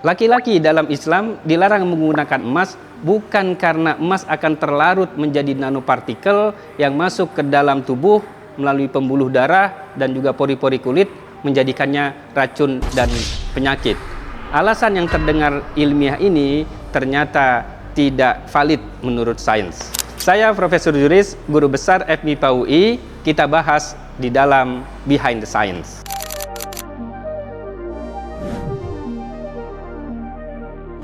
Laki-laki dalam Islam dilarang menggunakan emas bukan karena emas akan terlarut menjadi nanopartikel yang masuk ke dalam tubuh melalui pembuluh darah dan juga pori-pori kulit, menjadikannya racun dan penyakit. Alasan yang terdengar ilmiah ini ternyata tidak valid menurut sains. Saya Profesor Juris, Guru Besar FMIPA UI. Kita bahas di dalam Behind the Science.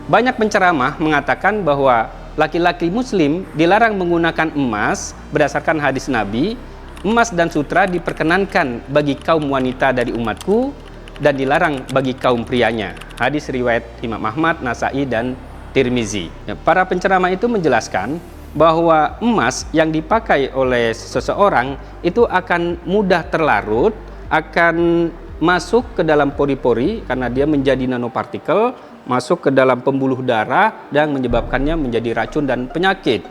Banyak penceramah mengatakan bahwa laki-laki muslim dilarang menggunakan emas berdasarkan hadis Nabi. Emas dan sutra diperkenankan bagi kaum wanita dari umatku dan dilarang bagi kaum prianya. Hadis riwayat Imam Ahmad, Nasai, dan Tirmizi. Para penceramah itu menjelaskan bahwa emas yang dipakai oleh seseorang itu akan mudah terlarut, akan masuk ke dalam pori-pori karena dia menjadi nanopartikel, masuk ke dalam pembuluh darah dan menyebabkannya menjadi racun dan penyakit.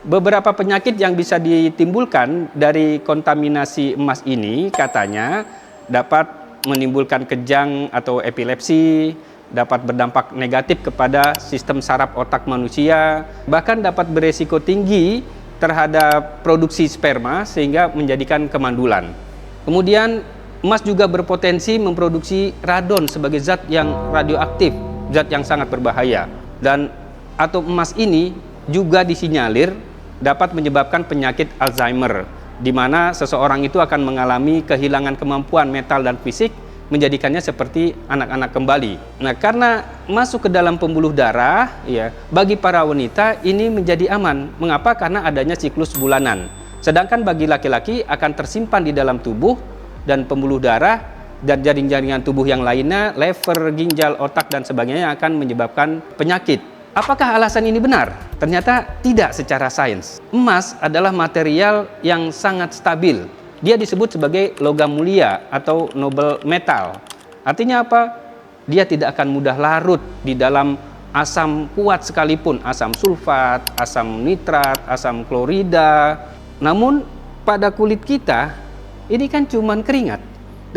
Beberapa penyakit yang bisa ditimbulkan dari kontaminasi emas ini katanya dapat menimbulkan kejang atau epilepsi, dapat berdampak negatif kepada sistem saraf otak manusia, bahkan dapat beresiko tinggi terhadap produksi sperma sehingga menjadikan kemandulan. Kemudian emas juga berpotensi memproduksi radon sebagai zat yang radioaktif, zat yang sangat berbahaya. Dan atom emas ini juga disinyalir dapat menyebabkan penyakit Alzheimer, di mana seseorang itu akan mengalami kehilangan kemampuan mental dan fisik, menjadikannya seperti anak-anak kembali. Nah, karena masuk ke dalam pembuluh darah, ya, bagi para wanita ini menjadi aman. Mengapa? Karena adanya siklus bulanan. Sedangkan bagi laki-laki akan tersimpan di dalam tubuh dan pembuluh darah dan jaring-jaringan tubuh yang lainnya, lever, ginjal, otak, dan sebagainya akan menyebabkan penyakit. Apakah alasan ini benar? Ternyata tidak secara sains. Emas adalah material yang sangat stabil. Dia disebut sebagai logam mulia atau noble metal. Artinya apa? Dia tidak akan mudah larut di dalam asam kuat sekalipun, asam sulfat, asam nitrat, asam klorida. Namun pada kulit kita ini kan cuman keringat.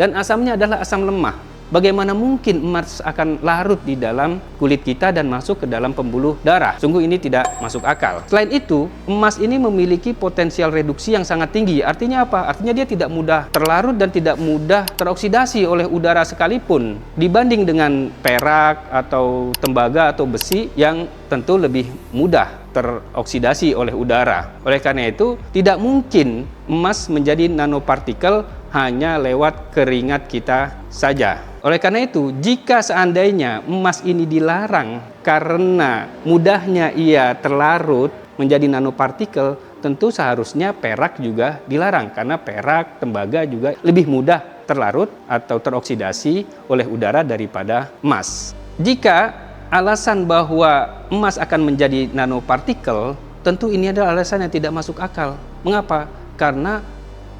Dan asamnya adalah asam lemah. Bagaimana mungkin emas akan larut di dalam kulit kita dan masuk ke dalam pembuluh darah? Sungguh ini tidak masuk akal. Selain itu, emas ini memiliki potensial reduksi yang sangat tinggi. Artinya apa? Artinya dia tidak mudah terlarut dan tidak mudah teroksidasi oleh udara sekalipun. Dibanding dengan perak atau tembaga atau besi yang tentu lebih mudah teroksidasi oleh udara. Oleh karena itu, tidak mungkin emas menjadi nanopartikel hanya lewat keringat kita saja. Oleh karena itu, jika seandainya emas ini dilarang karena mudahnya ia terlarut menjadi nanopartikel, tentu seharusnya perak juga dilarang karena perak, tembaga juga lebih mudah terlarut atau teroksidasi oleh udara daripada emas. Jika alasan bahwa emas akan menjadi nanopartikel, tentu ini adalah alasan yang tidak masuk akal. Mengapa? Karena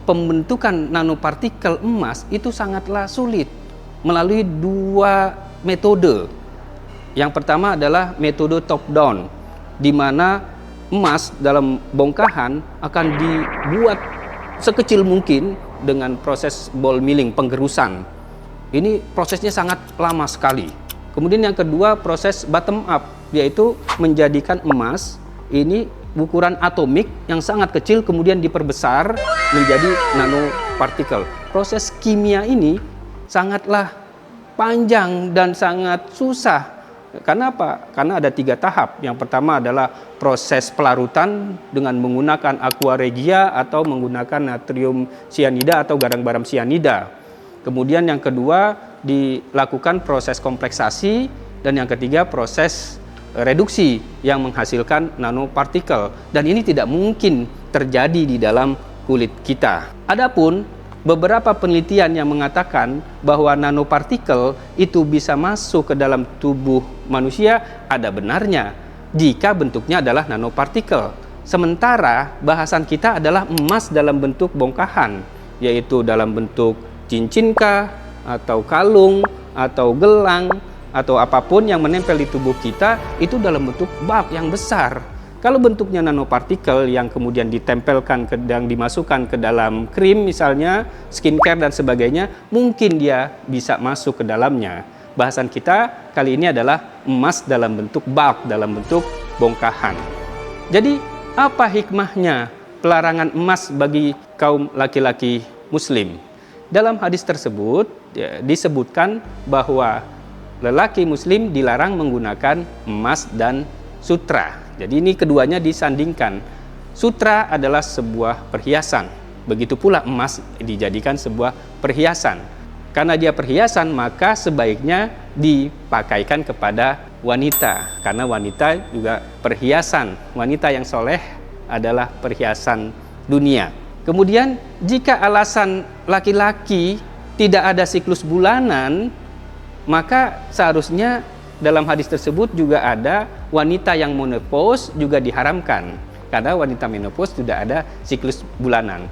pembentukan nanopartikel emas itu sangatlah sulit melalui dua metode. Yang pertama adalah metode top down, di mana emas dalam bongkahan akan dibuat sekecil mungkin dengan proses ball milling, penggerusan. Ini prosesnya sangat lama sekali. Kemudian yang kedua proses bottom up, yaitu menjadikan emas ini ukuran atomik yang sangat kecil kemudian diperbesar menjadi nanopartikel. Proses kimia ini sangatlah panjang dan sangat susah. Karena apa? Karena ada 3 tahap. Yang pertama adalah proses pelarutan dengan menggunakan aqua regia atau menggunakan natrium cyanida atau garam cyanida. Kemudian yang kedua dilakukan proses kompleksasi dan yang ketiga proses reduksi yang menghasilkan nanopartikel. Dan ini tidak mungkin terjadi di dalam kulit kita. Adapun beberapa penelitian yang mengatakan bahwa nanopartikel itu bisa masuk ke dalam tubuh manusia ada benarnya jika bentuknya adalah nanopartikel. Sementara bahasan kita adalah emas dalam bentuk bongkahan, yaitu dalam bentuk cincinkah, atau kalung, atau gelang, atau apapun yang menempel di tubuh kita itu dalam bentuk bulk yang besar. Kalau bentuknya nanopartikel yang kemudian ditempelkan yang dimasukkan ke dalam krim misalnya, skincare dan sebagainya, mungkin dia bisa masuk ke dalamnya. bahasan kita kali ini adalah emas dalam bentuk bulk, dalam bentuk bongkahan. Jadi apa hikmahnya pelarangan emas bagi kaum laki-laki muslim? Dalam hadis tersebut disebutkan bahwa lelaki muslim dilarang menggunakan emas dan sutra. Jadi ini keduanya disandingkan. Sutra adalah sebuah perhiasan, begitu pula emas dijadikan sebuah perhiasan. Karena dia perhiasan, maka sebaiknya dipakaikan kepada wanita. Karena wanita juga perhiasan. Wanita yang soleh adalah perhiasan dunia. Kemudian, jika alasan laki-laki tidak ada siklus bulanan, maka seharusnya dalam hadis tersebut juga ada wanita yang menopause juga diharamkan. Karena wanita menopause tidak ada siklus bulanan.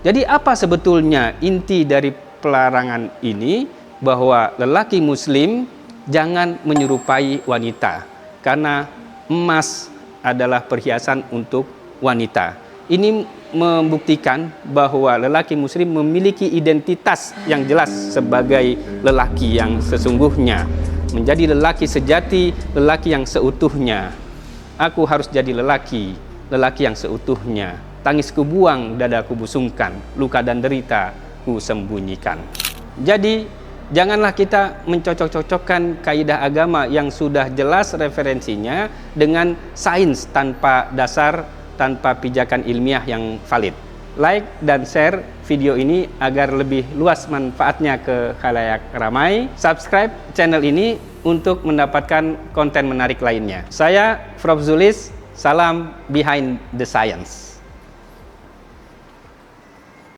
Jadi apa sebetulnya inti dari pelarangan ini? Bahwa lelaki muslim jangan menyerupai wanita, karena emas adalah perhiasan untuk wanita. Ini membuktikan bahwa lelaki muslim memiliki identitas yang jelas sebagai lelaki yang sesungguhnya, menjadi lelaki sejati, lelaki yang seutuhnya. Aku harus jadi lelaki yang seutuhnya. Tangisku buang, dadaku busungkan, luka dan derita ku sembunyikan. Jadi janganlah kita mencocok-cocokkan kaidah agama yang sudah jelas referensinya dengan sains tanpa dasar, tanpa pijakan ilmiah yang valid. Like dan share video ini agar lebih luas manfaatnya ke khalayak ramai. Subscribe channel ini untuk mendapatkan konten menarik lainnya. Saya Prof. Zulis, salam behind the science.